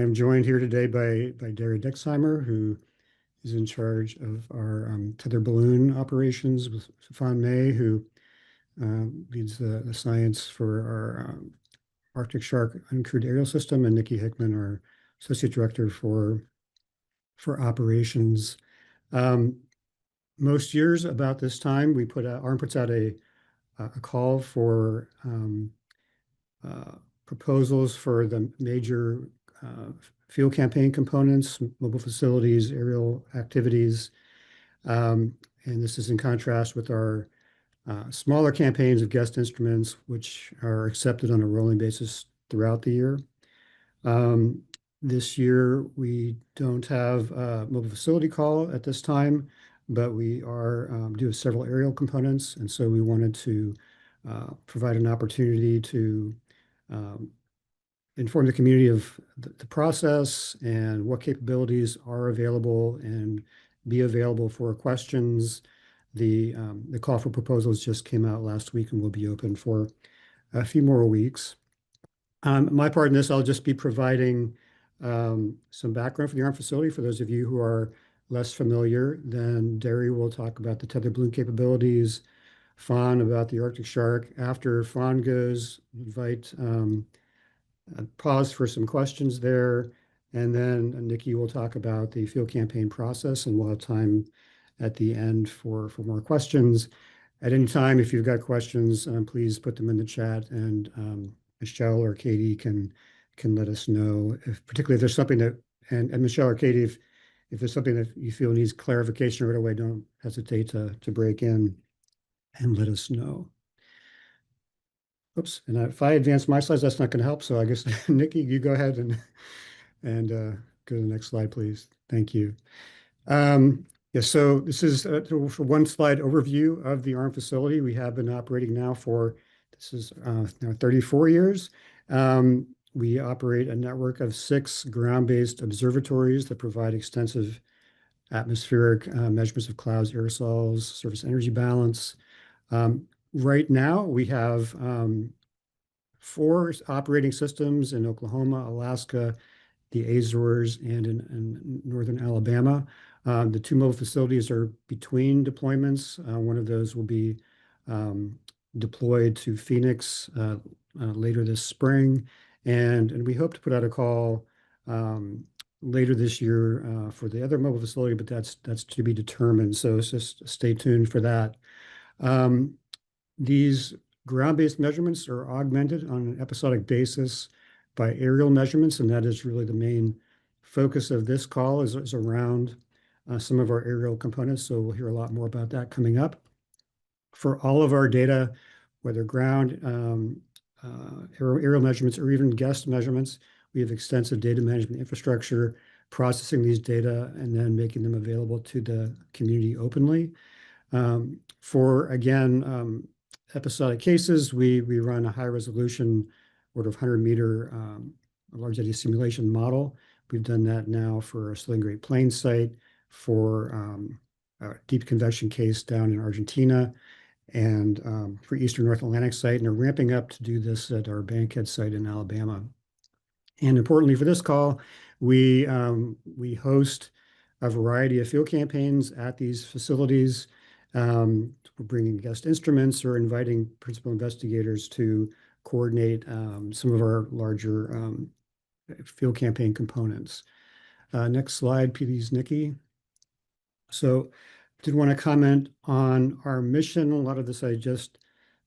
am joined here today by Derry Dexheimer, who is in charge of our tether balloon operations, with Fan May, who leads the science for our ArcticShark uncrewed aerial system, and Nikki Hickman, our associate director for operations. Most years about this time, ARM puts out a call for proposals for the major field campaign components, mobile facilities, aerial activities. And this is in contrast with our smaller campaigns of guest instruments, which are accepted on a rolling basis throughout the year. This year, we don't have a mobile facility call at this time, but we do several aerial components. And so we wanted to provide an opportunity to inform the community of the process and what capabilities are available and be available for questions. The call for proposals just came out last week and will be open for a few more weeks. My part in this, I'll just be providing some background for the ARM facility for those of you who are less familiar. Then Derry will talk about the tethered balloon capabilities, Fawn about the ArcticShark. After Fawn goes, invite pause for some questions there, and then Nikki will talk about the field campaign process, and we'll have time at the end for more questions. At any time, if you've got questions, please put them in the chat, and Michelle or Katie can let us know, particularly if there's something that, and Michelle or Katie, if there's something that you feel needs clarification right away, don't hesitate to break in and let us know. Oops, and if I advance my slides, that's not going to help. So I guess, Nikki, you go ahead and go to the next slide, please. Thank you. Yeah, so this is a one slide overview of the ARM facility. We have been operating now this is now 34 years. We operate a network of 6 ground-based observatories that provide extensive atmospheric measurements of clouds, aerosols, surface energy balance. Right now, we have 4 operating systems in Oklahoma, Alaska, the Azores, and in northern Alabama. The 2 mobile facilities are between deployments. One of those will be deployed to Phoenix later this spring, and we hope to put out a call later this year for the other mobile facility, but that's to be determined. So just stay tuned for that. These ground-based measurements are augmented on an episodic basis by aerial measurements, and that is really the main focus of this call is around some of our aerial components. So we'll hear a lot more about that coming up. For all of our data, whether ground, aerial measurements, or even guest measurements, we have extensive data management infrastructure processing these data and then making them available to the community openly. For, again, episodic cases, we run a high-resolution order of 100-meter large eddy simulation model. We've done that now for a Southern Great Plains site, for a deep convection case down in Argentina, and for Eastern North Atlantic site, and are ramping up to do this at our Bankhead site in Alabama. And importantly for this call, we host a variety of field campaigns at these facilities. We're bringing guest instruments or inviting principal investigators to coordinate some of our larger field campaign components. Next slide, please, Nikki. So I did want to comment on our mission. A lot of this I just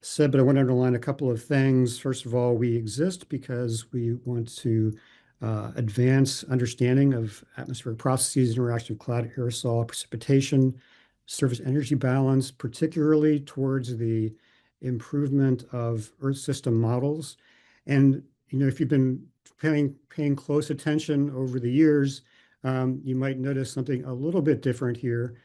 said, but I want to underline a couple of things. First of all, we exist because we want to advance understanding of atmospheric processes, interaction with cloud, aerosol, precipitation, surface energy balance, particularly towards the improvement of Earth system models. And if you've been paying close attention over the years, you might notice something a little bit different here.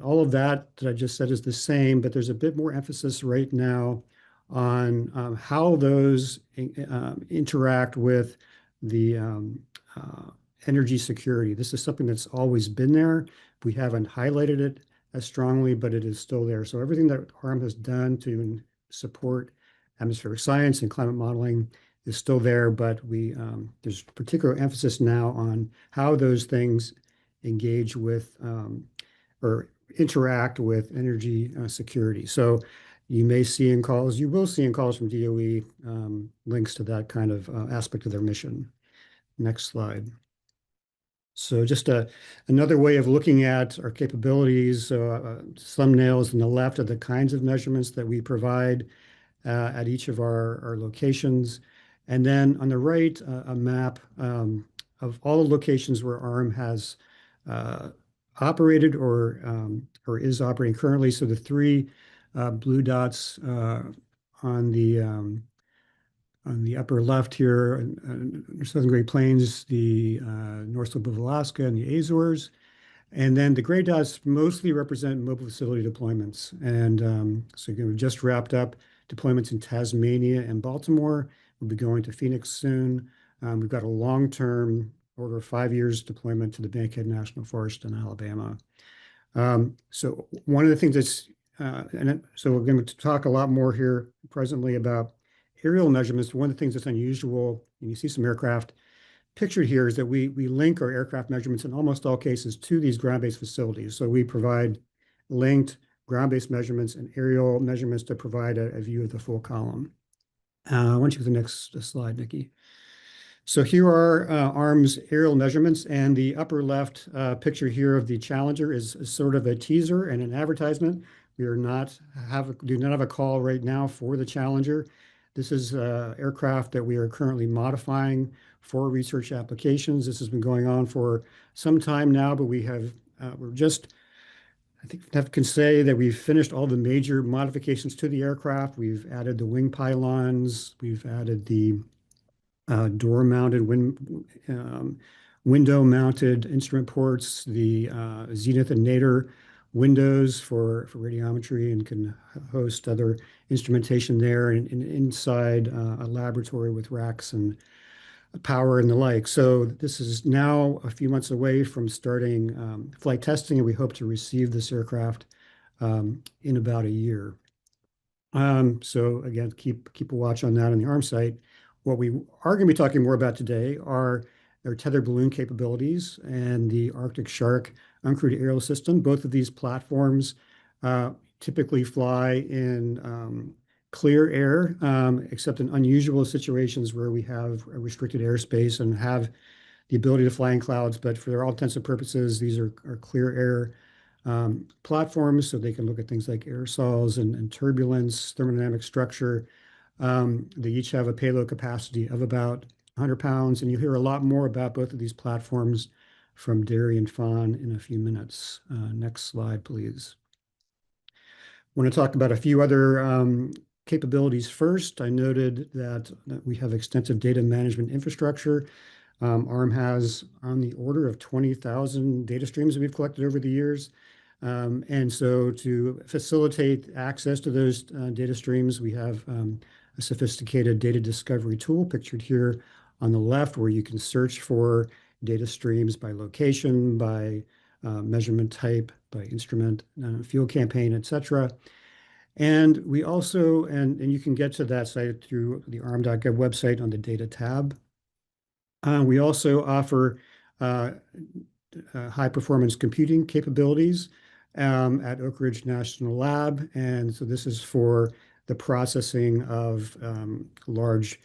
All of that I just said is the same, but there's a bit more emphasis right now on how those interact with the energy security. This is something that's always been there. We haven't highlighted it as strongly, but it is still there. So everything that ARM has done to support atmospheric science and climate modeling is still there, but there's particular emphasis now on how those things engage with or interact with energy security. So you may see in calls, you will see in calls from DOE links to that kind of aspect of their mission. Next slide. So just another way of looking at our capabilities, thumbnails on the left are the kinds of measurements that we provide at each of our locations. And then on the right, a map of all the locations where ARM has operated or is operating currently. So the three blue dots on the upper left here, Southern Great Plains, the North Slope of Alaska, and the Azores. And then the gray dots mostly represent mobile facility deployments. And so we've just wrapped up deployments in Tasmania and Baltimore. We'll be going to Phoenix soon. We've got a long-term, order of 5 years deployment to the Bankhead National Forest in Alabama. So one of the things so we're going to talk a lot more here presently about aerial measurements. One of the things that's unusual, and you see some aircraft pictured here, is that we link our aircraft measurements in almost all cases to these ground-based facilities. So we provide linked ground-based measurements and aerial measurements to provide a view of the full column. Why don't you go to the next slide, Nikki? So here are ARM's aerial measurements, and the upper left picture here of the Challenger is sort of a teaser and an advertisement. We do not have a call right now for the Challenger. This is aircraft that we are currently modifying for research applications. This has been going on for some time now, but I think I can say that we've finished all the major modifications to the aircraft. We've added the wing pylons. We've added the door-mounted, window-mounted instrument ports, the zenith and nadir windows for radiometry, and can host other instrumentation there, and inside a laboratory with racks and power and the like. So this is now a few months away from starting flight testing, and we hope to receive this aircraft in about a year. So again, keep a watch on that on the ARM site. What we are going to be talking more about today are their tethered balloon capabilities and the ArcticShark uncrewed aerial system. Both of these platforms typically fly in clear air, except in unusual situations where we have a restricted airspace and have the ability to fly in clouds. But for all intents and purposes, these are clear air platforms, so they can look at things like aerosols and turbulence, thermodynamic structure. They each have a payload capacity of about 100 pounds, and you'll hear a lot more about both of these platforms from Darian Fawn in a few minutes. Next slide, please. I want to talk about a few other capabilities first. I noted that we have extensive data management infrastructure. ARM has on the order of 20,000 data streams that we've collected over the years. And so to facilitate access to those data streams, we have a sophisticated data discovery tool pictured here on the left, where you can search for data streams by location, by measurement type, by instrument, fuel campaign, et cetera. And we also, and you can get to that site through the arm.gov website on the data tab. We also offer high performance computing capabilities at Oak Ridge National Lab. And so this is for the processing of large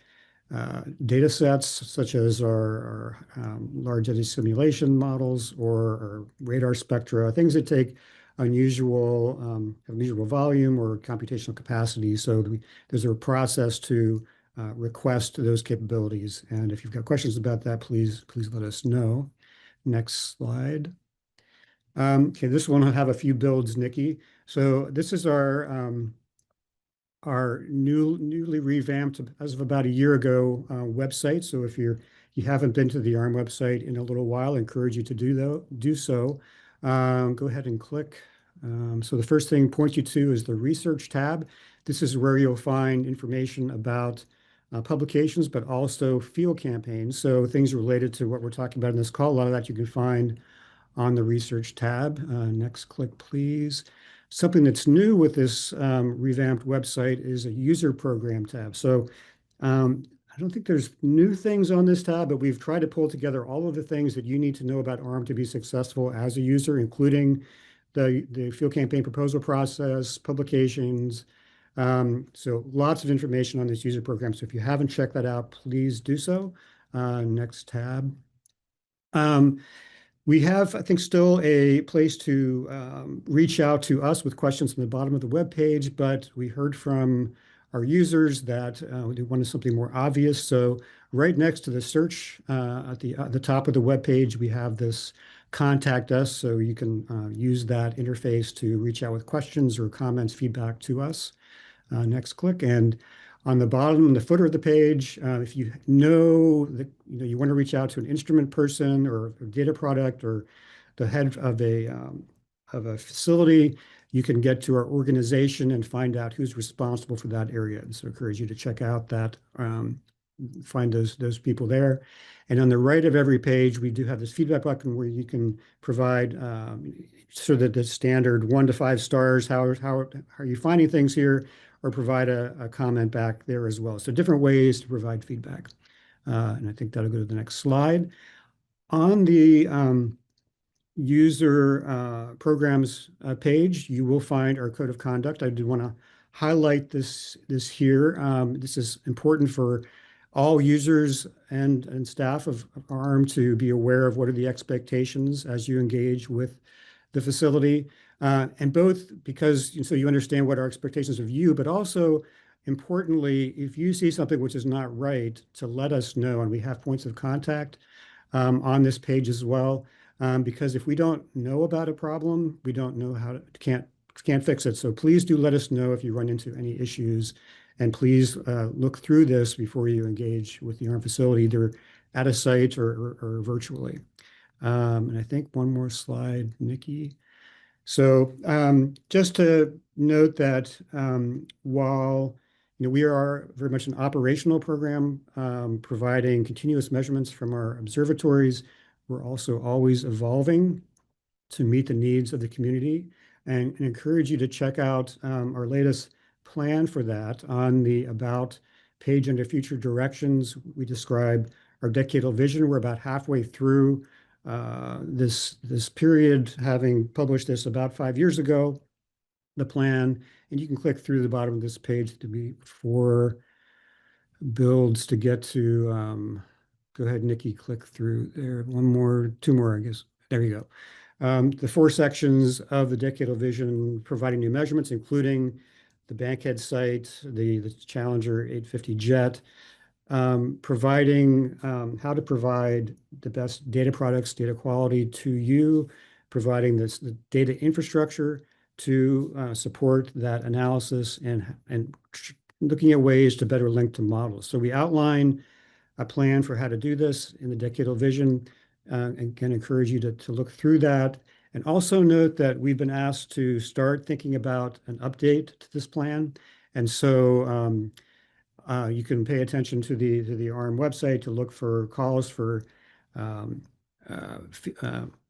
data sets, such as our large eddy simulation models or radar spectra, things that take unusual volume or computational capacity. So there's a process to request those capabilities. And if you've got questions about that, please let us know. Next slide. Okay, this one will have a few builds, Nikki. So this is our newly revamped, as of about a year ago, website. So if you haven't been to the ARM website in a little while, I encourage you to do so. Go ahead and click. So the first thing to point you to is the research tab. This is where you'll find information about publications, but also field campaigns. So things related to what we're talking about in this call, a lot of that you can find on the research tab. Next click, please. Something that's new with this revamped website is a user program tab. So I don't think there's new things on this tab, but we've tried to pull together all of the things that you need to know about ARM to be successful as a user, including the field campaign proposal process, publications. So lots of information on this user program. So if you haven't checked that out, please do so. Next tab. We have, I think, still a place to reach out to us with questions from the bottom of the web page, but we heard from our users that they wanted something more obvious. So right next to the search at the top of the web page, we have this contact us, so you can use that interface to reach out with questions or comments, feedback to us. Next click. And on the bottom, the footer of the page, if you know that you want to reach out to an instrument person or a data product or the head of a facility, you can get to our organization and find out who's responsible for that area. And so I encourage you to check out that, find those people there. And on the right of every page, we do have this feedback button where you can provide sort of the standard 1 to 5 stars. How are you finding things here? Or provide a comment back there as well. So different ways to provide feedback. And I think that'll go to the next slide. On the user programs page, you will find our code of conduct. I do want to highlight this here. This is important for all users and staff of ARM to be aware of what are the expectations as you engage with the facility. And both because so you understand what our expectations of you, but also importantly, if you see something which is not right, to let us know. And we have points of contact on this page as well. Because if we don't know about a problem, we don't know how to can't fix it. So please do let us know if you run into any issues, and please look through this before you engage with the ARM facility, either at a site or virtually. And I think one more slide, Nikki. So just to note that while we are very much an operational program providing continuous measurements from our observatories, we're also always evolving to meet the needs of the community, and encourage you to check out our latest plan for that. On the About page under Future Directions, we describe our decadal vision. We're about halfway through this period, having published this about 5 years ago, the plan, and you can click through the bottom of this page to be 4 builds to get to, go ahead, Nikki, click through there. 1 more, 2 more, I guess. There you go. The 4 sections of the decadal vision providing new measurements, including the Bankhead site, the Challenger 850 jet, providing how to provide the best data products, data quality to you, providing the data infrastructure to support that analysis, and looking at ways to better link to models. So we outline a plan for how to do this in the decadal vision, and can encourage you to look through that. And also note that we've been asked to start thinking about an update to this plan. And so you can pay attention to the ARM website to look for calls for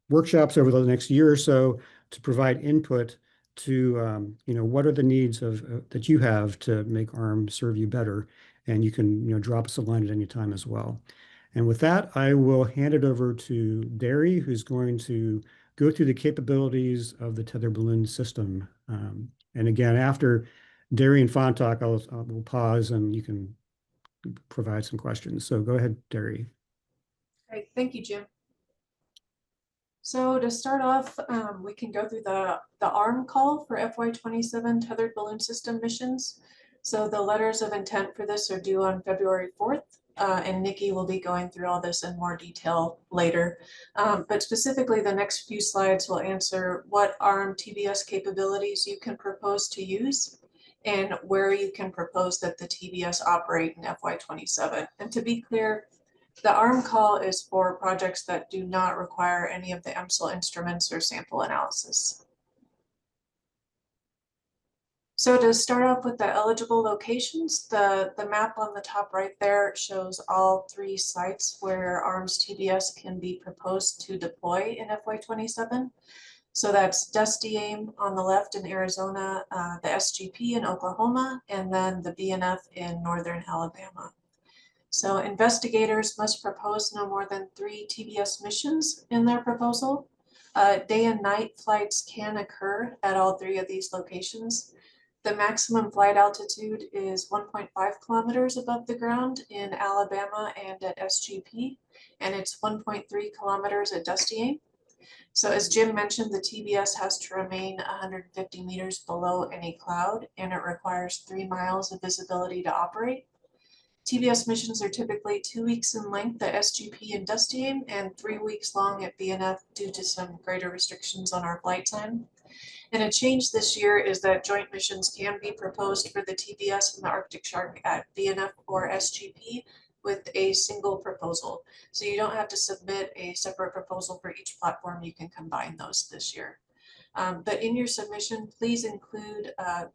workshops over the next year or so to provide input to what are the needs that you have to make ARM serve you better, and you can drop us a line at any time as well. And with that, I will hand it over to Derry, who's going to go through the capabilities of the tethered balloon system. And again, after Derry and Fawn talk, we'll pause and you can provide some questions. So go ahead, Derry. Great, thank you, Jim. So to start off, we can go through the ARM call for FY27 tethered balloon system missions. So the letters of intent for this are due on February 4th, and Nikki will be going through all this in more detail later. But specifically, the next few slides will answer what ARM TBS capabilities you can propose to use, and where you can propose that the TBS operate in FY27. And to be clear, the ARM call is for projects that do not require any of the EMSL instruments or sample analysis. So to start off with the eligible locations, the map on the top right there shows all 3 sites where ARM's TBS can be proposed to deploy in FY27. So that's Dusty AIM on the left in Arizona, the SGP in Oklahoma, and then the BNF in northern Alabama. So investigators must propose no more than 3 TBS missions in their proposal. Day and night flights can occur at all 3 of these locations. The maximum flight altitude is 1.5 kilometers above the ground in Alabama and at SGP, and it's 1.3 kilometers at Dusty Aim. So as Jim mentioned, the TBS has to remain 150 meters below any cloud, and it requires 3 miles of visibility to operate. TBS missions are typically 2 weeks in length at SGP and Dusty Aim and 3 weeks long at BNF due to some greater restrictions on our flight time. And a change this year is that joint missions can be proposed for the TBS and the ArcticShark at BNF or SGP with a single proposal. So you don't have to submit a separate proposal for each platform. You can combine those this year. But in your submission, please include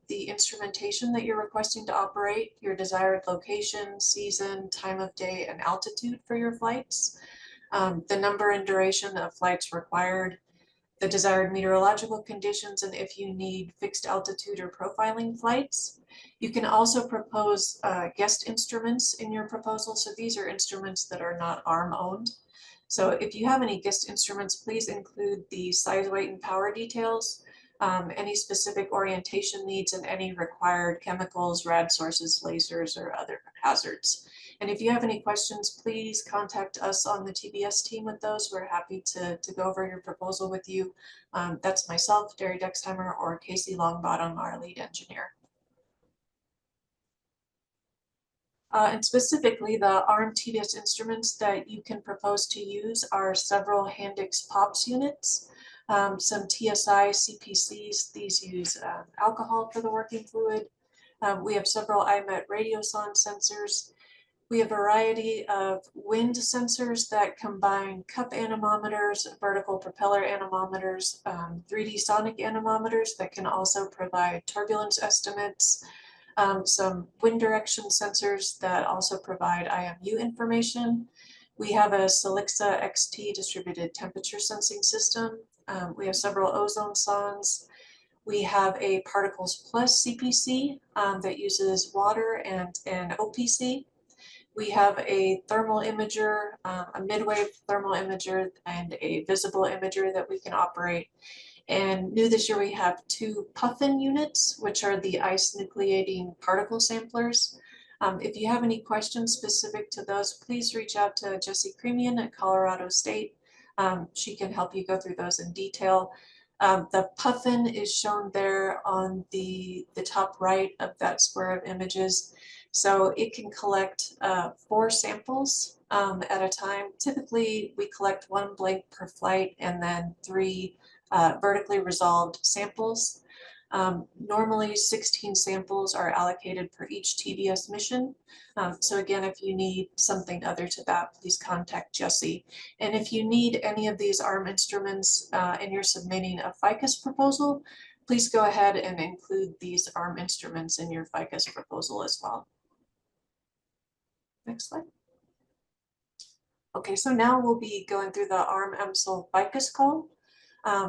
the instrumentation that you're requesting to operate, your desired location, season, time of day, and altitude for your flights, the number and duration of flights required, the desired meteorological conditions, and if you need fixed altitude or profiling flights. You can also propose guest instruments in your proposal. So these are instruments that are not ARM owned. So if you have any guest instruments, please include the size, weight, and power details, any specific orientation needs, and any required chemicals, rad sources, lasers, or other hazards. And if you have any questions, please contact us on the TBS team with those. We're happy to go over your proposal with you. That's myself, Derry Dexheimer, or Casey Longbottom, our lead engineer. And specifically, the ARM TBS instruments that you can propose to use are several Handix POPs units, some TSI CPCs. These use alcohol for the working fluid. We have several IMET radiosonde sensors. We have a variety of wind sensors that combine cup anemometers, vertical propeller anemometers, 3D sonic anemometers that can also provide turbulence estimates, some wind direction sensors that also provide IMU information. We have a Silixa XT distributed temperature sensing system. We have several ozone sondes. We have a Particles Plus CPC that uses water and an OPC. We have a thermal imager, a midwave thermal imager, and a visible imager that we can operate. And new this year, we have 2 puffin units, which are the ice nucleating particle samplers. If you have any questions specific to those, please reach out to Jessie Cremian at Colorado State. She can help you go through those in detail. The puffin is shown there on the top right of that square of images. So it can collect 4 samples at a time. Typically, we collect 1 blank per flight and then 3 vertically resolved samples. Normally 16 samples are allocated per each TBS mission. So again, if you need something other to that, please contact Jessie. And if you need any of these ARM instruments and you're submitting a FICUS proposal, please go ahead and include these ARM instruments in your FICUS proposal as well. Next slide. Okay, so now we'll be going through the ARM EMSL FICUS call.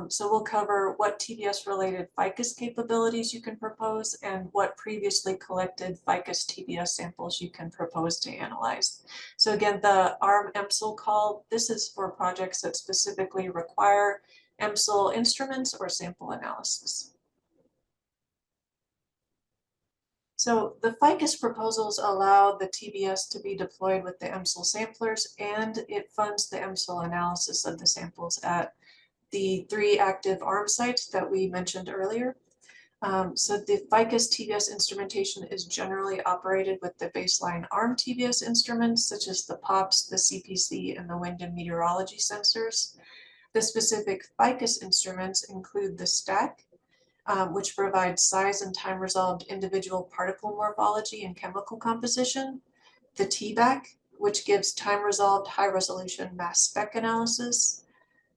So we'll cover what TBS related FICUS capabilities you can propose and what previously collected FICUS TBS samples you can propose to analyze. So again, the ARM EMSL call, this is for projects that specifically require EMSL instruments or sample analysis. So the FICUS proposals allow the TBS to be deployed with the EMSL samplers, and it funds the EMSL analysis of the samples at the 3 active ARM sites that we mentioned earlier. So the FICUS TBS instrumentation is generally operated with the baseline ARM TBS instruments, such as the POPs, the CPC, and the wind and meteorology sensors. The specific FICUS instruments include the STAC, which provides size and time resolved individual particle morphology and chemical composition, the TBAC, which gives time resolved high resolution mass spec analysis,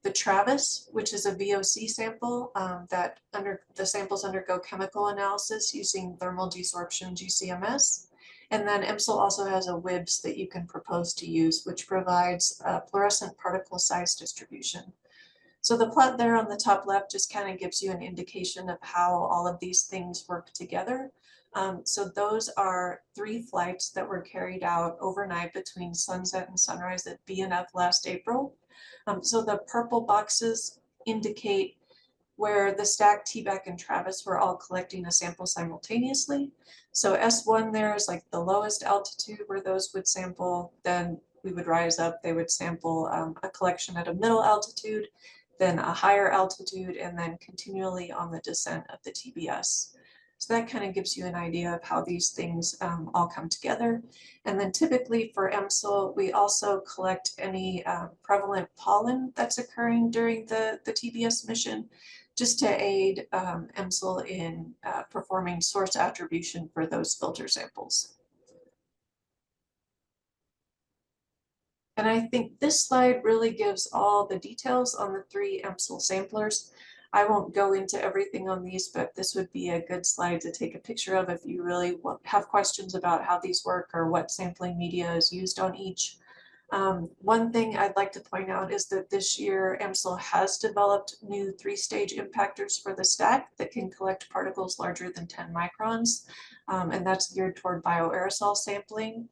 the Travis, which is a VOC sample the samples undergo chemical analysis using thermal desorption GCMS. And then EMSL also has a WIBS that you can propose to use, which provides a fluorescent particle size distribution. So the plot there on the top left just kind of gives you an indication of how all of these things work together. So those are 3 flights that were carried out overnight between sunset and sunrise at BNF last April. So the purple boxes indicate where the stack, T-back, and Travis were all collecting a sample simultaneously. So S1 there is like the lowest altitude where those would sample. Then we would rise up, they would sample a collection at a middle altitude, then a higher altitude, and then continually on the descent of the TBS. So that kind of gives you an idea of how these things all come together. And then typically for EMSL, we also collect any prevalent pollen that's occurring during the TBS mission, just to aid EMSL in performing source attribution for those filter samples. And I think this slide really gives all the details on the 3 EMSL samplers. I won't go into everything on these, but this would be a good slide to take a picture of if you really have questions about how these work or what sampling media is used on each. One thing I'd like to point out is that this year EMSL has developed new 3-stage impactors for the stack that can collect particles larger than 10 microns, and that's geared toward bioaerosol sampling.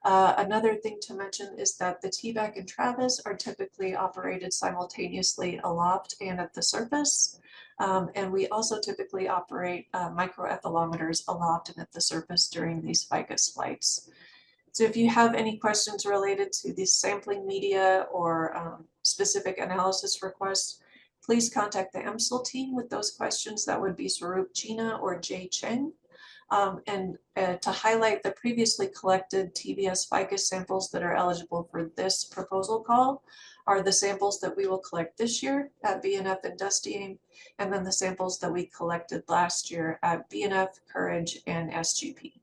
Another thing to mention is that the T-back and Travis are typically operated simultaneously aloft and at the surface. And we also typically operate microethylometers aloft and at the surface during these FICUS flights. So if you have any questions related to the sampling media or specific analysis requests, please contact the EMSL team with those questions. That would be Sarup Gina or Jay Cheng. To highlight the previously collected TBS FICUS samples that are eligible for this proposal call are the samples that we will collect this year at BNF and Dusty Aim, and then the samples that we collected last year at BNF, Courage, and SGP.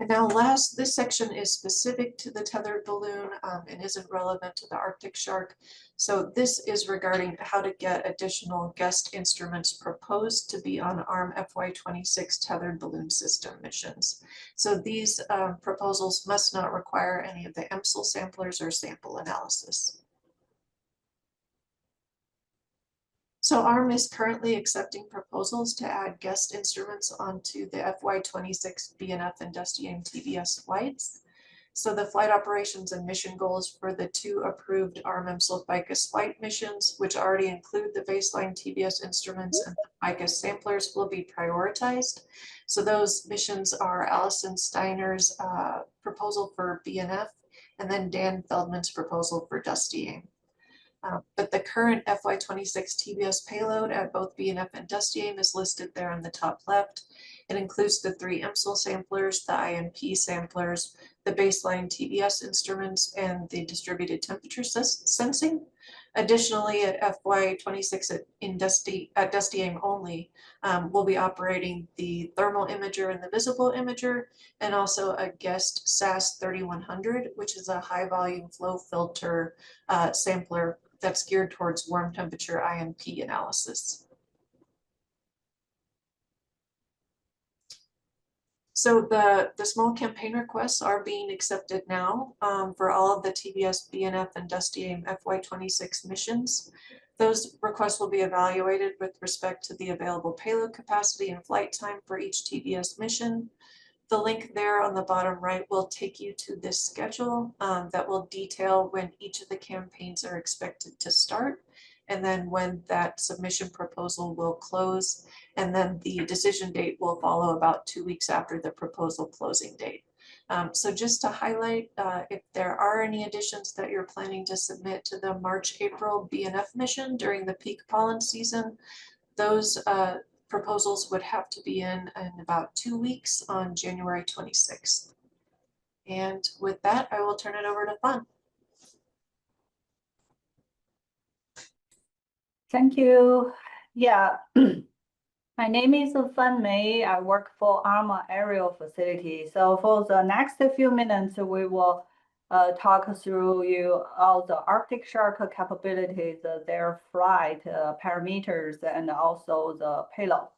And now last, this section is specific to the tethered balloon and isn't relevant to the ArcticShark. So this is regarding how to get additional guest instruments proposed to be on ARM FY26 tethered balloon system missions. So these proposals must not require any of the EMSL samplers or sample analysis. So ARM is currently accepting proposals to add guest instruments onto the FY26 BNF and Dusty Aim TBS flights. So the flight operations and mission goals for the 2 approved ARM EMSL FICUS flight missions, which already include the baseline TBS instruments and the FICUS samplers, will be prioritized. So those missions are Allison Steiner's proposal for BNF and then Dan Feldman's proposal for Dusty Aim. But the current FY26 TBS payload at both BNF and Dusty Aim is listed there in the top left. It includes the 3 EMSL samplers, the INP samplers, the baseline TBS instruments, and the distributed temperature sensing. Additionally, at FY26 at Dusty Aim only, we'll be operating the thermal imager and the visible imager, and also a guest SAS 3100, which is a high volume flow filter sampler that's geared towards warm temperature INP analysis. So the small campaign requests are being accepted now for all of the TBS, BNF, and Dusty Aim FY26 missions. Those requests will be evaluated with respect to the available payload capacity and flight time for each TBS mission. The link there on the bottom right will take you to this schedule that will detail when each of the campaigns are expected to start, and then when that submission proposal will close, and then the decision date will follow about 2 weeks after the proposal closing date. So just to highlight, if there are any additions that you're planning to submit to the March-April BNF mission during the peak pollen season, those proposals would have to be in about 2 weeks on January 26th. And with that, I will turn it over to Fun. Thank you. Yeah, my name is Fan Mei. I work for ARMA Aerial Facility. So for the next few minutes, we will talk through you all the ArcticShark capabilities, their flight parameters, and also the payload.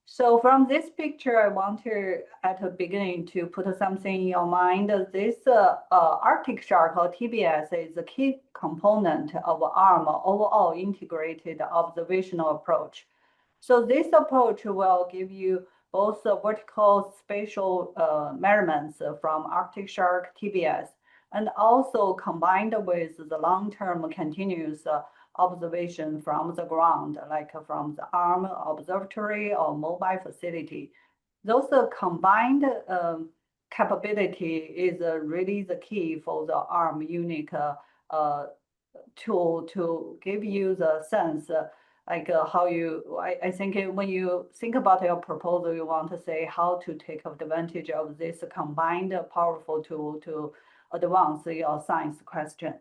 So from this picture, I want to, at the beginning, to put something in your mind. This ArcticShark or TBS is a key component of ARM overall integrated observational approach. So this approach will give you both the vertical spatial measurements from ArcticShark TBS, and also combined with the long-term continuous observation from the ground, like from the arm observatory or mobile facility. Those combined capability is really the key for the arm unique tool to give you the sense like how you, I think when you think about your proposal, you want to say how to take advantage of this combined powerful tool to advance your science questions.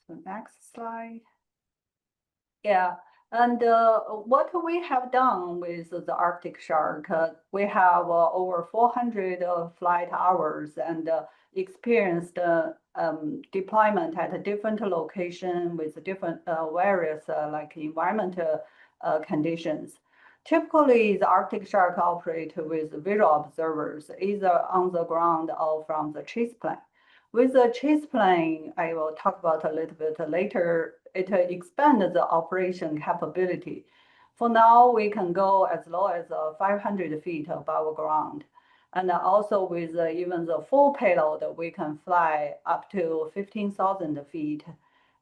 So next slide. Yeah, and what we have done with the ArcticShark, we have over 400 flight hours and experienced deployment at a different location with different various like environmental conditions. Typically, the ArcticShark operate with visual observers, either on the ground or from the chase plane. With the chase plane, I will talk about a little bit later, it expands the operation capability. For now, we can go as low as 500 feet above ground. And also with even the full payload, we can fly up to 15,000 feet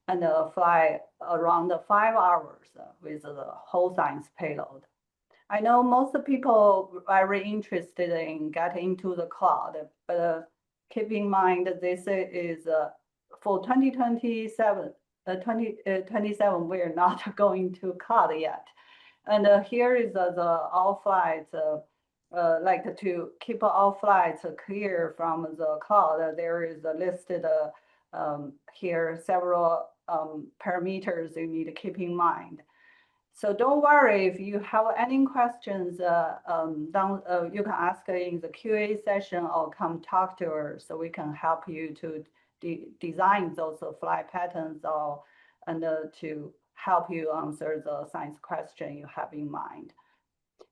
and fly around 5 hours with the whole science payload. I know most people are very interested in getting into the cloud, but keep in mind that this is for 2027, 2027, we're not going to cloud yet. And here is the all flights, like to keep all flights clear from the cloud. There is listed here several parameters you need to keep in mind. So don't worry if you have any questions. You can ask in the QA session or come talk to us so we can help you to design those flight patterns or and to help you answer the science question you have in mind.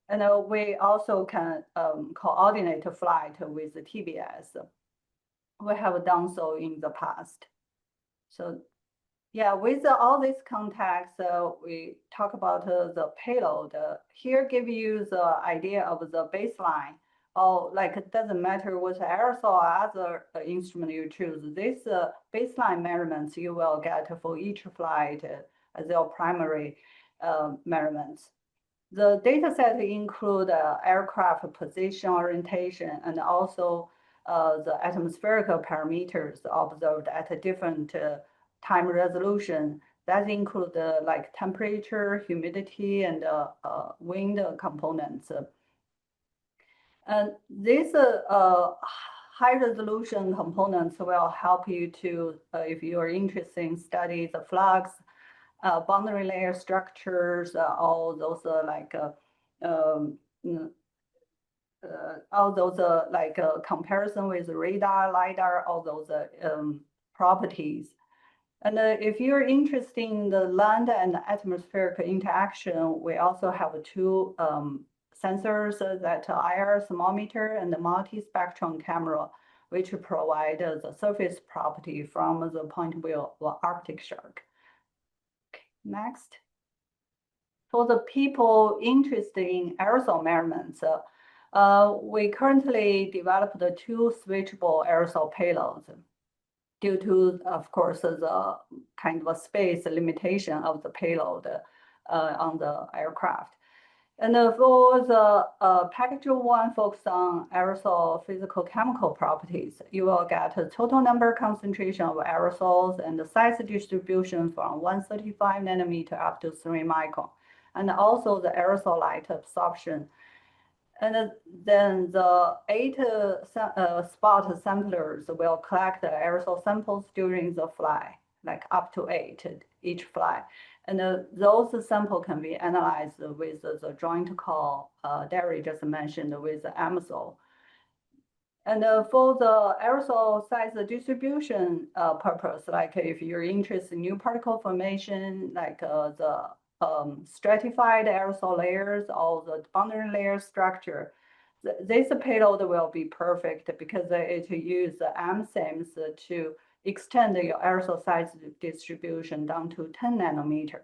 And we also can coordinate a flight with the TBS. We have done so in the past. So yeah, with all this context, we talk about the payload. Here give you the idea of the baseline. Or like it doesn't matter what aerosol or other instrument you choose. This baseline measurements you will get for each flight as your primary measurements. The data set include aircraft position orientation and also the atmospheric parameters observed at a different time resolution. That include like temperature, humidity, and wind components. And these high resolution components will help you to, if you are interested in study the flux, boundary layer structures, all those all those comparison with radar, LiDAR, all those properties. And if you're interested in the land and atmospheric interaction, we also have two sensors that IR thermometer and the multi-spectrum camera, which provide the surface property from the point of view of ArcticShark. Okay, next. For the people interested in aerosol measurements, we currently developed the two switchable aerosol payloads due to, of course, the kind of a space limitation of the payload on the aircraft. And for the package one focused on aerosol physical chemical properties, you will get a total number concentration of aerosols and the size distribution from 135 nanometer up to 3 micron, and also the aerosol light absorption. And then the 8 spot samplers will collect the aerosol samples during the flight, like up to 8 each flight. And those samples can be analyzed with the joint call Derry just mentioned with the EMSL. And for the aerosol size distribution purpose, like if you're interested in new particle formation, like the stratified aerosol layers or the boundary layer structure, this payload will be perfect because it uses MSIMs to extend your aerosol size distribution down to 10 nanometer.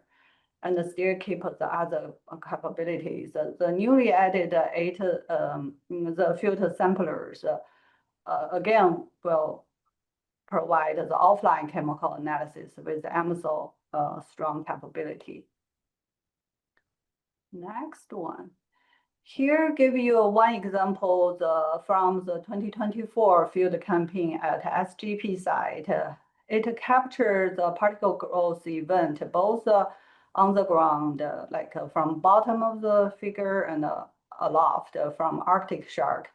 and still keep the other capabilities. The newly added 8 the filter samplers again will provide the offline chemical analysis with EMSL strong capability. Next one. Here give you one example from the 2024 field campaign at SGP site. It captured the particle growth event both on the ground, like from bottom of the figure and aloft from ArcticShark.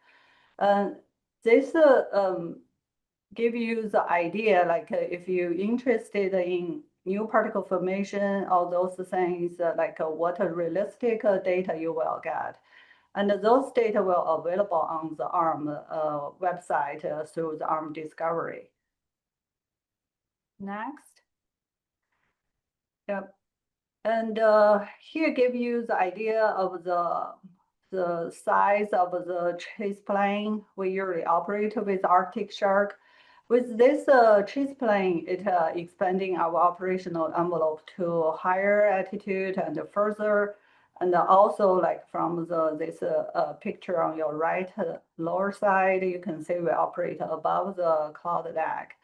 This give you the idea, like if you're interested in new particle formation, all those things, like what realistic data you will get. And those data will available on the ARM website through the ARM Discovery. Next. Yep. And here give you the idea of the size of the chase plane we usually operate with ArcticShark. With this chase plane, it expanding our operational envelope to higher altitude and further. And also, like from this picture on your right lower side, you can see we operate above the cloud deck.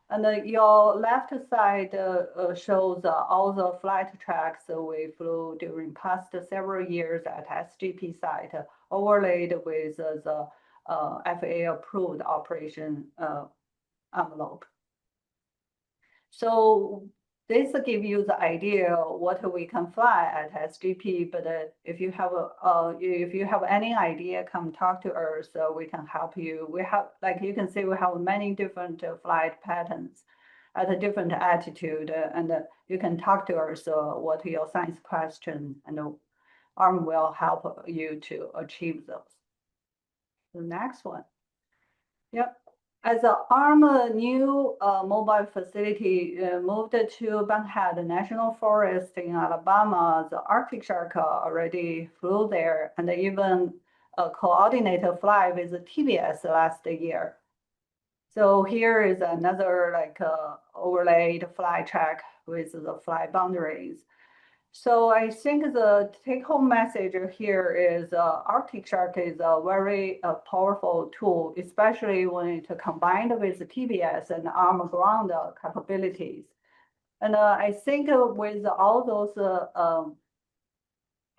And your left side shows all the flight tracks we flew during past several years at SGP site, overlaid with the FAA-approved operation envelope. So this give you the idea what we can fly at SGP. But if you have any idea, come talk to us. So we can help you. We have, like you can see, we have many different flight patterns at a different altitude, and you can talk to us. What your science question, and ARM will help you to achieve those. The next one. Yep. As the ARM new mobile facility moved to Bankhead National Forest in Alabama, the ArcticShark already flew there and even coordinated flight with the TBS last year. So here is another like overlaid flight track with the flight boundaries. So I think the take-home message here is ArcticShark is a very powerful tool, especially when it's combined with the TBS and ARM ground capabilities. And I think with all those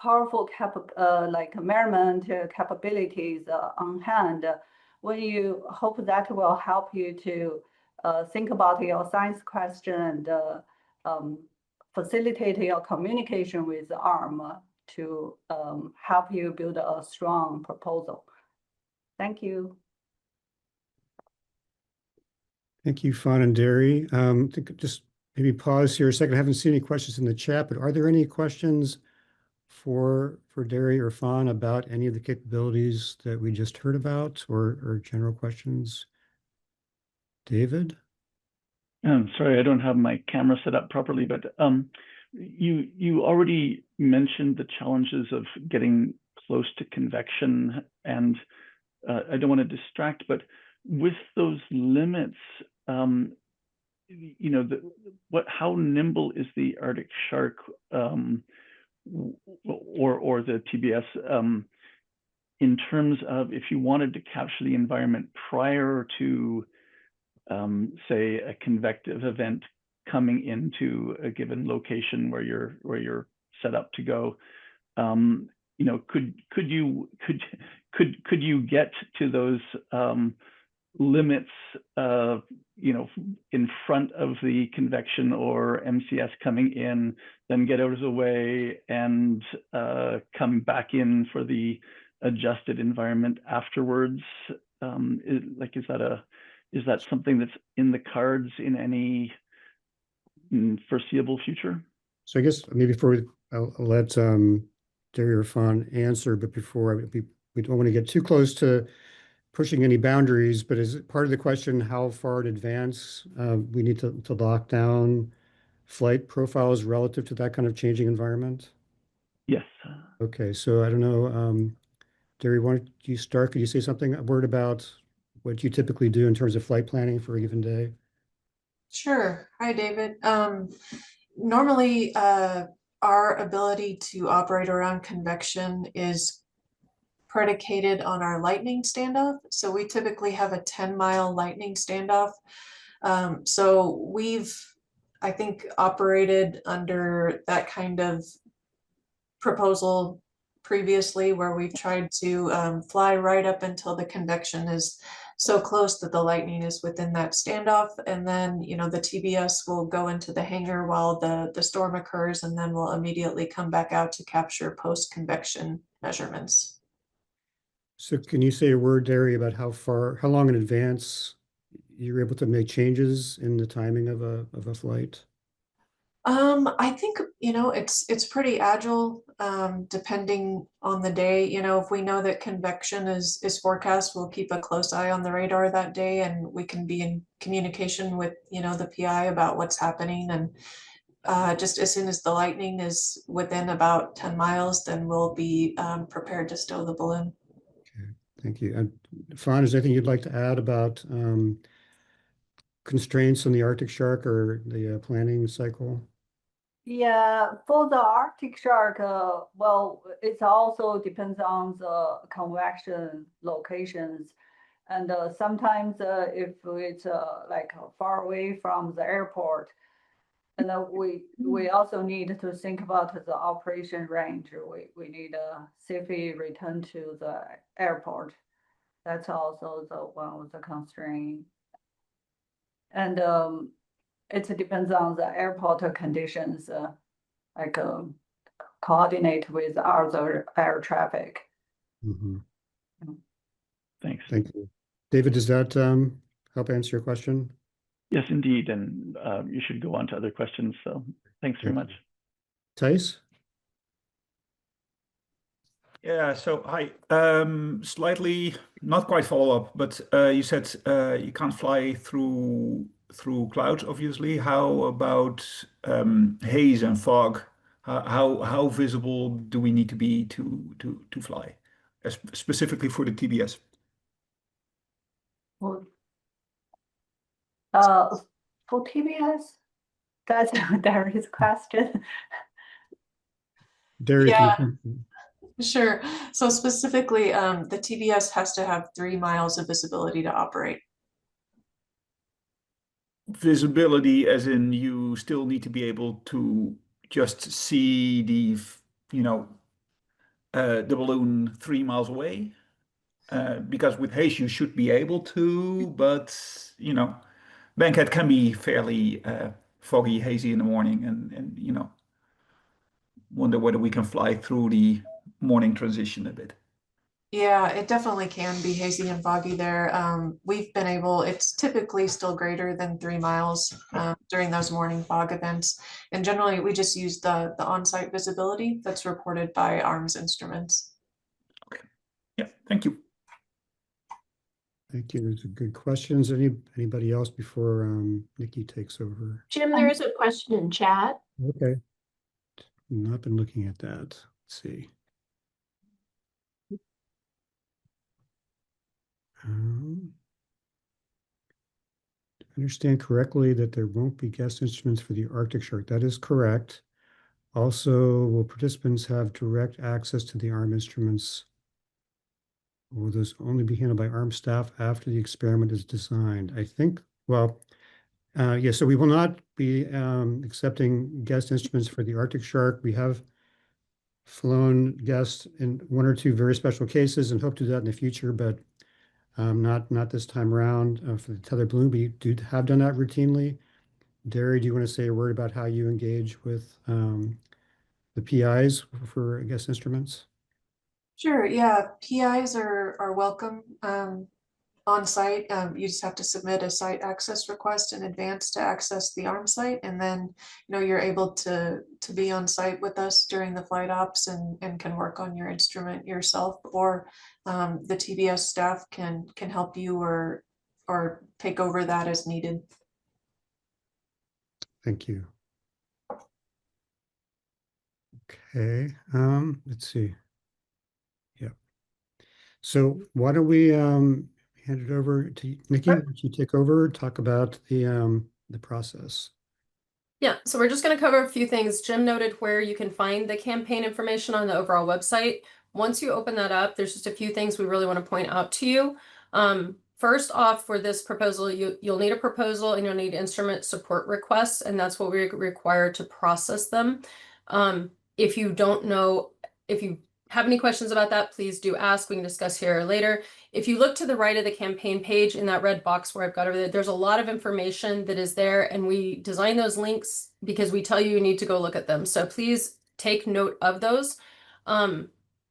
powerful like measurement capabilities on hand, when you hope that will help you to think about your science question and facilitate your communication with ARM to help you build a strong proposal. Thank you. Thank you, Fawn and Derry. Just maybe pause here a second. I haven't seen any questions in the chat, but are there any questions for Derry or Fawn about any of the capabilities that we just heard about, or general questions? David? I'm sorry, I don't have my camera set up properly, but you already mentioned the challenges of getting close to convection, and I don't want to distract, but with those limits, you know, how nimble is the ArcticShark or the TBS in terms of if you wanted to capture the environment prior to say a convective event coming into a given location where you're set up to go, you know, could you get to those limits, you know, in front of the convection or MCS coming in, then get out of the way and come back in for the adjusted environment afterwards? Is that something that's in the cards in any foreseeable future? So I guess maybe I'll let Derry or Fawn answer, but before we don't want to get too close to pushing any boundaries, but is it part of the question how far in advance we need to lock down flight profiles relative to that kind of changing environment? Yes. Okay, so I don't know, Derry, why don't you start? Could you say something, a word about what you typically do in terms of flight planning for a given day? Sure. Hi, David. Normally, our our ability to operate around convection is predicated on our lightning standoff. So we typically have a 10-mile lightning standoff. So we've, I think, operated under that kind of proposal previously, where we've tried to fly right up until the convection is so close that the lightning is within that standoff, and then the TBS will go into the hangar while the storm occurs, and then we'll immediately come back out to capture post-convection measurements. So can you say a word, Derry, about how long in advance you're able to make changes in the timing of a flight? I think, it's pretty agile, depending on the day. If we know that convection is forecast, we'll keep a close eye on the radar that day, and we can be in communication with, the PI about what's happening. And just as soon as the lightning is within about 10 miles, then we'll be prepared to stow the balloon. Okay, thank you. And Fawn, is there anything you'd like to add about constraints on the ArcticShark or the planning cycle? Yeah, for the ArcticShark, well, it also depends on the convection locations. And sometimes if it's like far away from the airport, and we also need to think about the operation range. We need a safely return to the airport. That's also the one with the constraint. And it depends on the airport conditions, like coordinate with other air traffic. Mhm. Thanks. Thank you. David, does that help answer your question? Yes, indeed. And you should go on to other questions. So thanks very much. Thijs? Yeah, so hi. Slightly not quite follow up, but you said you can't fly through clouds, obviously. How about haze and fog? How visible do we need to be to fly, specifically for the TBS? Well, for TBS, that's Darius' question. Derry, Yeah. Sure. So specifically, the TBS has to have 3 miles of visibility to operate. Visibility, as in you still need to be able to just see the balloon 3 miles away. Because with haze you should be able to, but Bankhead can be fairly foggy, hazy in the morning, and wonder whether we can fly through the morning transition a bit. Yeah, it definitely can be hazy and foggy there. It's typically still greater than 3 miles during those morning fog events. And generally, we just use the on-site visibility that's reported by ARMS instruments. Okay. Yeah, thank you. Thank you. Those are good questions. Anybody else before Nikki takes over? Jim, there is a question in chat. Okay. Not been looking at that. Let's see. Understand correctly that there won't be guest instruments for the ArcticShark. That is correct. Also, will participants have direct access to the ARM instruments? Or will those only be handled by ARM staff after the experiment is designed? I think, well, yeah, so we will not be accepting guest instruments for the ArcticShark. We have flown guests in 1 or 2 very special cases and hope to do that in the future, but not this time around. For the tethered balloon, we have done that routinely. Derry, do you want to say a word about how you engage with the PIs for guest instruments? Sure, yeah, PIs are welcome on site. You just have to submit a site access request in advance to access the ARM site, and then you're able to be on site with us during the flight ops and can work on your instrument yourself, or the TBS staff can help you or take over that as needed. Thank you. Okay, let's see. Yeah. So why don't we hand it over to Nikki? Why don't you take over, talk about the process? Yeah, so we're just going to cover a few things. Jim noted where you can find the campaign information on the overall website. Once you open that up, there's just a few things we really want to point out to you. First off, for this proposal, you'll need a proposal and you'll need instrument support requests, and that's what we require to process them. If you don't know, if you have any questions about that, please do ask. We can discuss here later. If you look to the right of the campaign page in that red box where I've got over there, there's a lot of information that is there, and we design those links because we tell you need to go look at them. So please take note of those.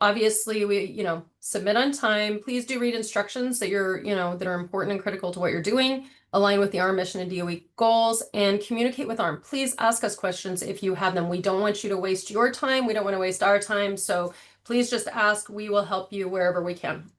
Obviously, we, submit on time. Please do read instructions that that are important and critical to what you're doing. Align with the ARM mission and DOE goals, and communicate with ARM. Please ask us questions if you have them. We don't want you to waste your time. We don't want to waste our time. So please just ask. We will help you wherever we can.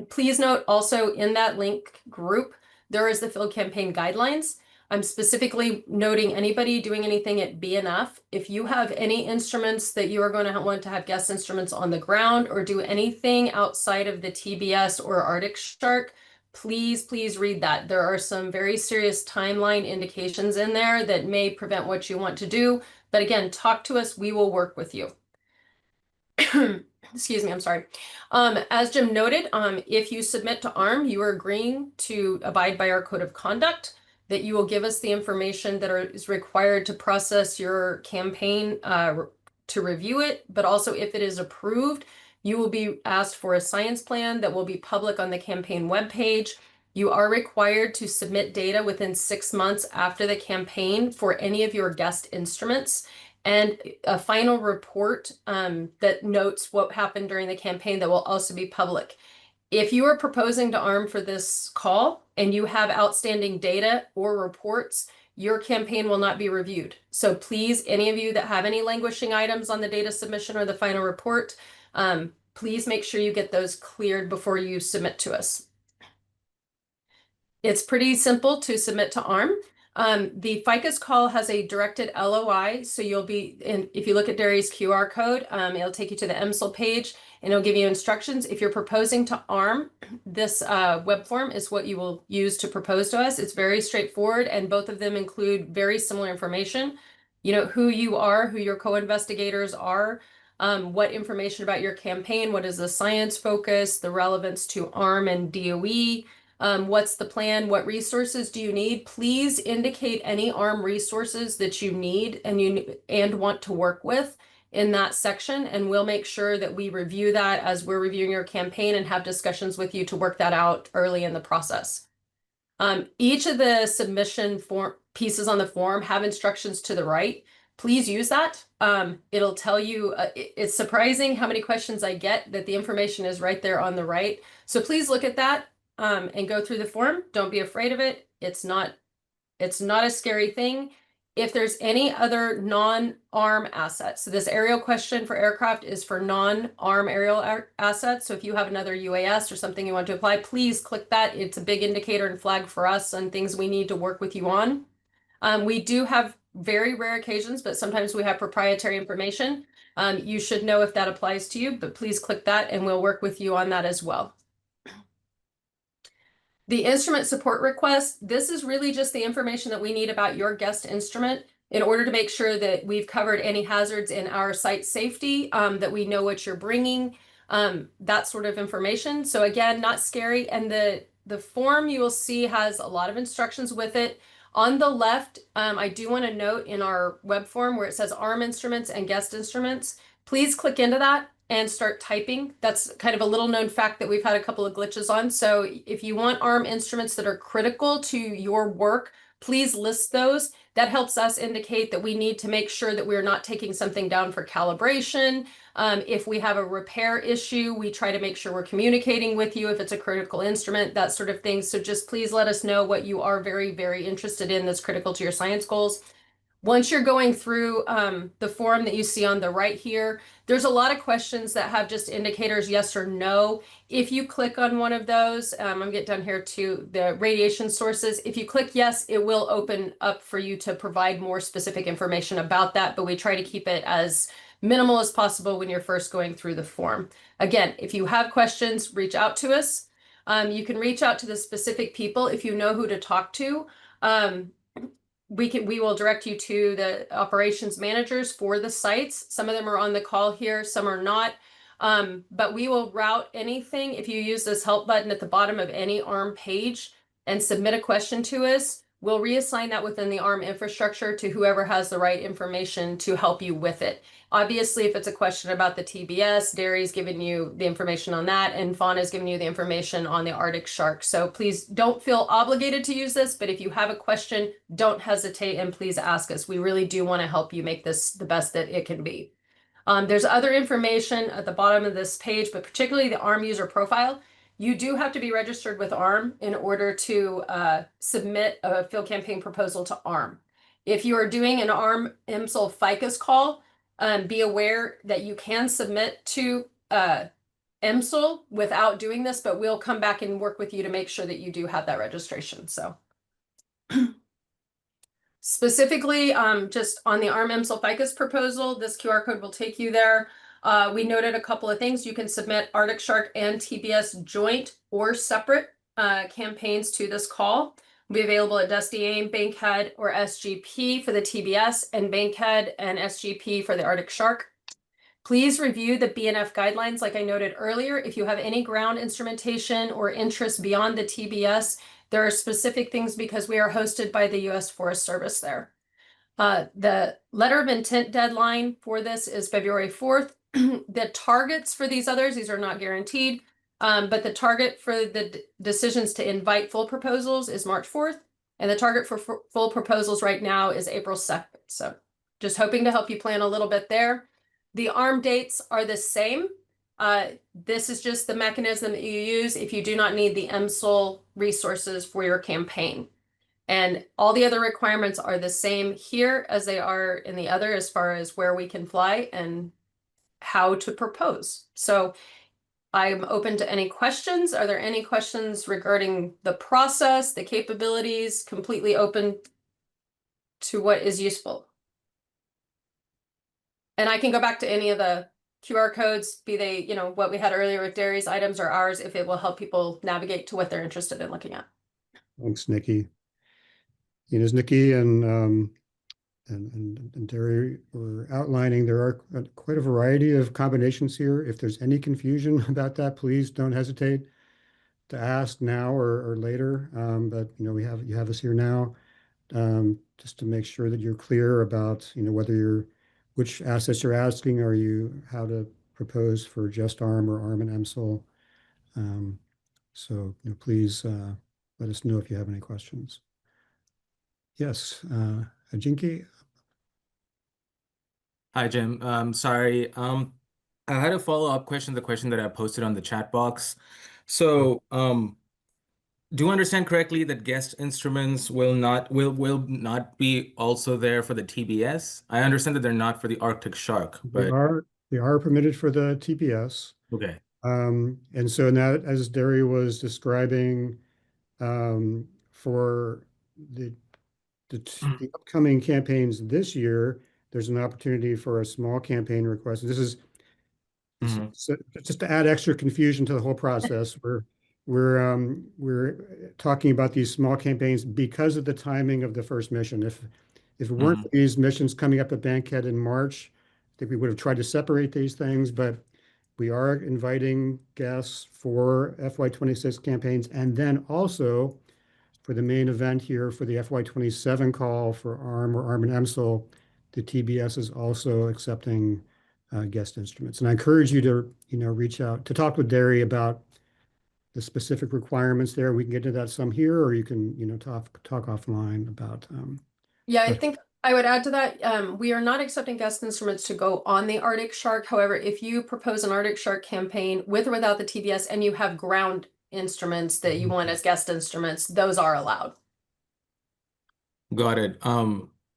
Please note also in that link group, there is the field campaign guidelines. I'm specifically noting anybody doing anything at BNF. If you have any instruments that you are going to want to have guest instruments on the ground or do anything outside of the TBS or ArcticShark, please read that. There are some very serious timeline indications in there that may prevent what you want to do. But again, talk to us. We will work with you. Excuse me, I'm sorry. As Jim noted, if you submit to ARM, you are agreeing to abide by our code of conduct, that you will give us the information that is required to process your campaign to review it, but also if it is approved, you will be asked for a science plan that will be public on the campaign webpage. You are required to submit data within 6 months after the campaign for any of your guest instruments, and a final report that notes what happened during the campaign that will also be public. If you are proposing to ARM for this call and you have outstanding data or reports, your campaign will not be reviewed. So please, any of you that have any languishing items on the data submission or the final report, please make sure you get those cleared before you submit to us. It's pretty simple to submit to ARM. The FICUS call has a directed LOI, so you'll be if you look at Derry's QR code, it'll take you to the EMSL page and it'll give you instructions. If you're proposing to ARM, this web form is what you will use to propose to us. It's very straightforward, and both of them include very similar information. Who you are, who your co-investigators are, what information about your campaign, what is the science focus, the relevance to ARM and DOE, what's the plan, what resources do you need. Please indicate any ARM resources that you need and want to work with in that section, and we'll make sure that we review that as we're reviewing your campaign and have discussions with you to work that out early in the process. Each of the submission form pieces on the form have instructions to the right. Please use that. It'll tell you, it's surprising how many questions I get that the information is right there on the right. So please look at that and go through the form. Don't be afraid of it. It's not a scary thing. If there's any other non-ARM assets, so this aerial question for aircraft is for non-ARM aerial assets. So if you have another UAS or something you want to apply, please click that. It's a big indicator and flag for us on things we need to work with you on. We do have very rare occasions, but sometimes we have proprietary information. You should know if that applies to you, but please click that and we'll work with you on that as well. The instrument support request, this is really just the information that we need about your guest instrument in order to make sure that we've covered any hazards in our site safety, that we know what you're bringing, that sort of information. So again, not scary. And the form you will see has a lot of instructions with it. On the left, I do want to note in our web form where it says ARM instruments and guest instruments, please click into that and start typing. That's kind of a little known fact that we've had a couple of glitches on. So if you want ARM instruments that are critical to your work, please list those. That helps us indicate that we need to make sure that we're not taking something down for calibration. If we have a repair issue, we try to make sure we're communicating with you if it's a critical instrument, that sort of thing. So just please let us know what you are very, very interested in that's critical to your science goals. Once you're going through the form that you see on the right here, there's a lot of questions that have just indicators yes or no. If you click on one of those, I'm gonna get down here to the radiation sources. If you click yes, it will open up for you to provide more specific information about that, but we try to keep it as minimal as possible when you're first going through the form. Again, if you have questions, reach out to us. You can reach out to the specific people if you know who to talk to. we will direct you to the operations managers for the sites. Some of them are on the call here, some are not. But we will route anything. If you use this help button at the bottom of any ARM page and submit a question to us, we'll reassign that within the ARM infrastructure to whoever has the right information to help you with it. Obviously, if it's a question about the TBS, Derry's giving you the information on that, and Fawn is giving you the information on the ArcticShark. So please don't feel obligated to use this, but if you have a question, don't hesitate and please ask us. We really do want to help you make this the best that it can be. There's other information at the bottom of this page, but particularly the ARM user profile. You do have to be registered with ARM in order to submit a field campaign proposal to ARM. If you are doing an ARM EMSL FICUS call, be aware that you can submit to EMSL without doing this, but we'll come back and work with you to make sure that you do have that registration. So specifically, just on the ARM EMSL FICUS proposal, this QR code will take you there. We noted a couple of things. You can submit ArcticShark and TBS joint or separate campaigns to this call. Will be available at Dusty AIM, Bankhead, or SGP for the TBS, and Bankhead and SGP for the ArcticShark. Please review the BNF guidelines, like I noted earlier. If you have any ground instrumentation or interest beyond the TBS, there are specific things because we are hosted by the U.S. Forest Service there. The letter of intent deadline for this is February 4th. The targets for these others, these are not guaranteed, but the target for the decisions to invite full proposals is March 4th, and the target for full proposals right now is April 2nd. So just hoping to help you plan a little bit there. The ARM dates are the same. This is just the mechanism that you use if you do not need the EMSL resources for your campaign. And all the other requirements are the same here as they are in the other as far as where we can fly and how to propose. So I'm open to any questions. Are there any questions regarding the process, the capabilities? Completely open to what is useful. And I can go back to any of the QR codes, be they, you know, what we had earlier with Derry's items or ours, if it will help people navigate to what they're interested in looking at. Thanks, Nikki. You know, as Nikki and Derry were outlining, there are quite a variety of combinations here. If there's any confusion about that, please don't hesitate to ask now or later. But you know, you have us here now, just to make sure that you're clear about, you know, which assets you're asking, or how to propose for just ARM or ARM and EMSL. So you know, please let us know if you have any questions. Yes, Ajinki. Hi, Jim. Sorry. I had a follow-up question, the question that I posted on the chat box. So, do I understand correctly that guest instruments will not be also there for the TBS? I understand that they're not for the ArcticShark, but They are permitted for the TBS. okay. And so now, as Derry was describing, for the upcoming campaigns this year, there's an opportunity for a small campaign request. This is so just to add extra confusion to the whole process. We're talking about these small campaigns because of the timing of the first mission. If it weren't for these missions coming up at Bankhead in March, I think we would have tried to separate these things, but we are inviting guests for FY26 campaigns, and then also for the main event here for the FY27 call for ARM or ARM and EMSL, the TBS is also accepting guest instruments. And I encourage you to, you know, reach out to talk with Derry about the specific requirements there. We can get into that some here, or you can, you know, talk offline about. Yeah, I think I would add to that. We are not accepting guest instruments to go on the ArcticShark. However, if you propose an ArcticShark campaign with or without the TBS and you have ground instruments that you want as guest instruments, those are allowed. Got it.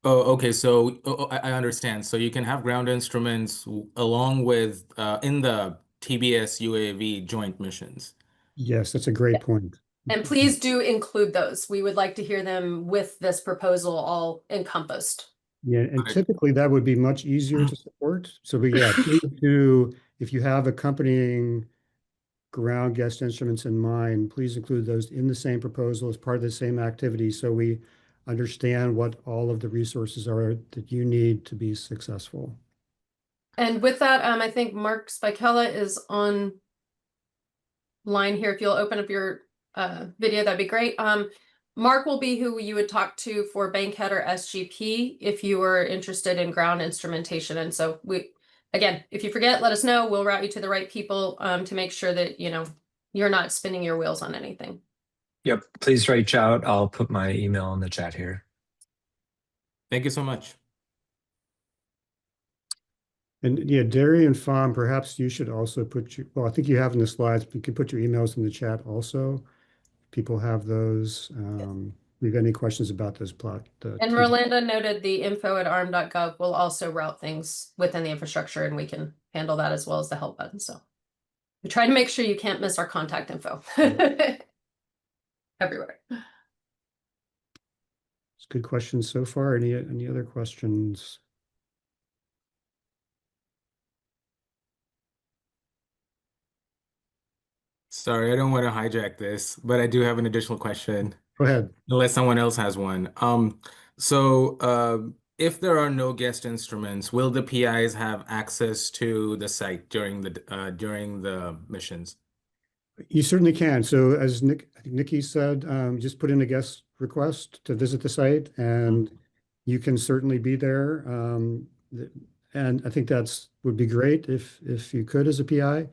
Okay. So I understand. So you can have ground instruments along with in the TBS UAV joint missions. Yes, that's a great point. And please do include those. We would like to hear them with this proposal all encompassed. Yeah, and typically that would be much easier to support. So please do, if you have accompanying ground guest instruments in mind, please include those in the same proposal as part of the same activity. So we understand what all of the resources are that you need to be successful. And with that, I think Mark Spikella is on line here. If you'll open up your video, that'd be great. Mark will be who you would talk to for Bankhead or SGP if you were interested in ground instrumentation. And so again, if you forget, let us know. We'll route you to the right people to make sure that, you're not spinning your wheels on anything. Yep. Please reach out. I'll put my email in the chat here. Thank you so much. And yeah, Derry and Fawn, perhaps you should also well, I think you have in the slides, but you can put your emails in the chat also. People have those. If you have any questions about this plot. And Rolanda noted the info@arm.gov will also route things within the infrastructure, and we can handle that as well as the help button. So we try to make sure you can't miss our contact info everywhere. It's good questions so far. Any other questions? Sorry, I don't want to hijack this, but I do have an additional question. Go ahead. Unless someone else has one. If there are no guest instruments, will the PIs have access to the site during the missions? You certainly can. So as I think Nikki said, just put in a guest request to visit the site, and you can certainly be there. And I think would be great if you could as a PI.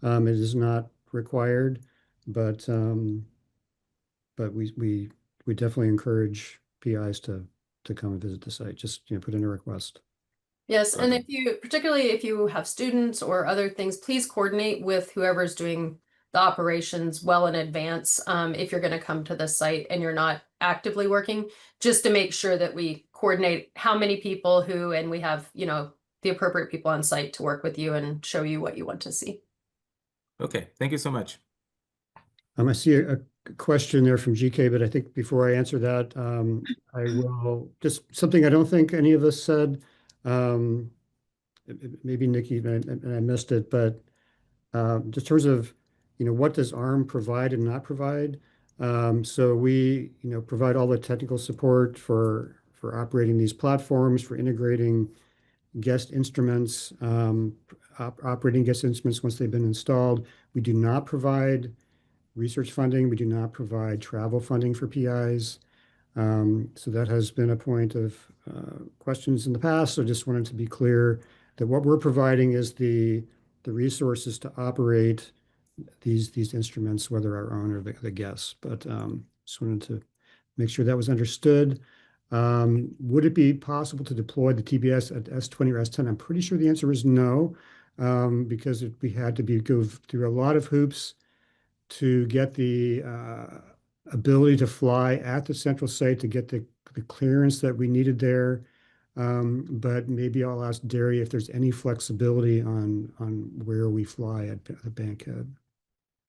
It is not required, but we definitely encourage PIs to come and visit the site. Just put in a request. Yes, and particularly if you have students or other things, please coordinate with whoever's doing the operations well in advance. If you're going to come to the site and you're not actively working, just to make sure that we coordinate how many people and we have the appropriate people on site to work with you and show you what you want to see. Okay, thank you so much. I see a question there from GK, but I think before I answer that, I will just something I don't think any of us said. Maybe Nikki and I missed it, but just in terms of what does ARM provide and not provide. So we provide all the technical support for operating these platforms, for integrating guest instruments, operating guest instruments once they've been installed. We do not provide research funding. We do not provide travel funding for PIs. So that has been a point of questions in the past. So just wanted to be clear that what we're providing is the resources to operate these instruments, whether our own or the guests. But just wanted to make sure that was understood. Would it be possible to deploy the TBS at S20 or S10? I'm pretty sure the answer is no, because we had to go through a lot of hoops to get the ability to fly at the central site, to get the clearance that we needed there. But maybe I'll ask Derry if there's any flexibility on where we fly at the Bankhead.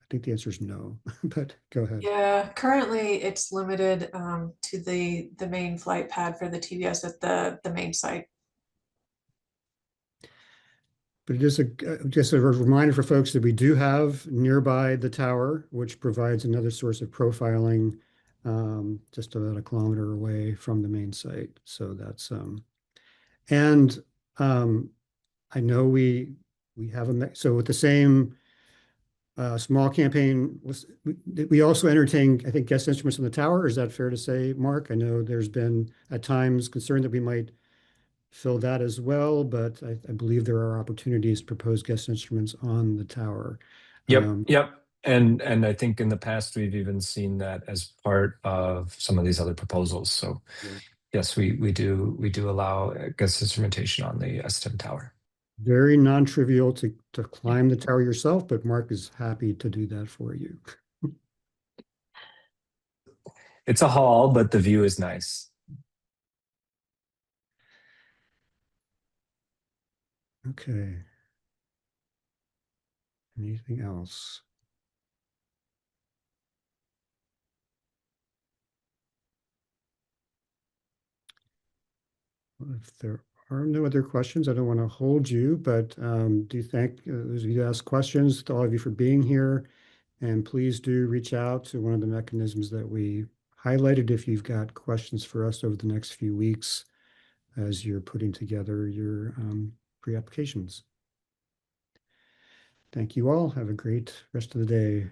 I think the answer is no, but go ahead. Yeah, currently it's limited to the main flight pad for the TBS at the main site. But it is just a reminder for folks that we do have nearby the tower, which provides another source of profiling just about a kilometer away from the main site. So that's and I know we have so with the same small campaign, we also entertain, I think, guest instruments on the tower. Is that fair to say, Mark? I know there's been at times concern that we might fill that as well, but I believe there are opportunities to propose guest instruments on the tower. Yep. And I think in the past we've even seen that as part of some of these other proposals. So yes, we do allow guest instrumentation on the S10 tower. Very non-trivial to climb the tower yourself, but Mark is happy to do that for you. It's a haul, but the view is nice. Okay. Anything else? Well, if there are no other questions, I don't want to hold you, but do thank those of you who asked questions, to all of you for being here. And please do reach out to one of the mechanisms that we highlighted if you've got questions for us over the next few weeks as you're putting together your pre-applications. Thank you all. Have a great rest of the day.